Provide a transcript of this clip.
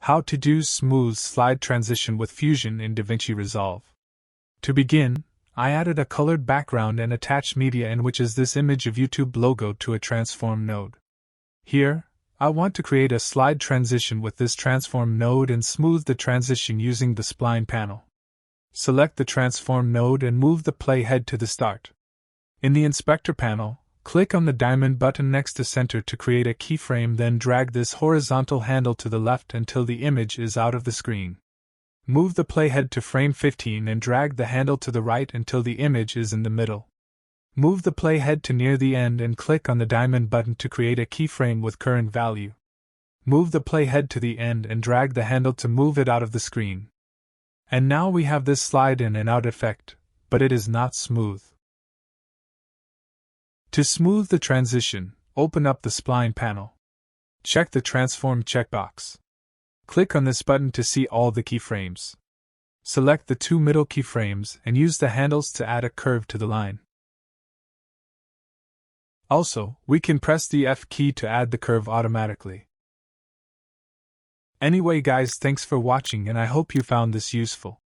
How to do smooth slide transition with Fusion in Davinci Resolve. To begin, I added a colored background and attached media in which is this image of YouTube logo to a transform node. Here, I want to create a slide transition with this transform node and smooth the transition using the Spline panel. Select the transform node and move the playhead to the start. In the inspector panel, click on the diamond button next to center to create a keyframe, then drag this horizontal handle to the left until the image is out of the screen. Move the playhead to frame 15 and drag the handle to the right until the image is in the middle. Move the playhead to near the end and click on the diamond button to create a keyframe with current value. Move the playhead to the end and drag the handle to move it out of the screen. And now we have this slide in and out effect, but it is not smooth. To smooth the transition, open up the Spline panel. Check the Transform checkbox. Click on this button to see all the keyframes. Select the two middle keyframes and use the handles to add a curve to the line. Also, we can press the F key to add the curve automatically. Anyway guys, thanks for watching and I hope you found this useful.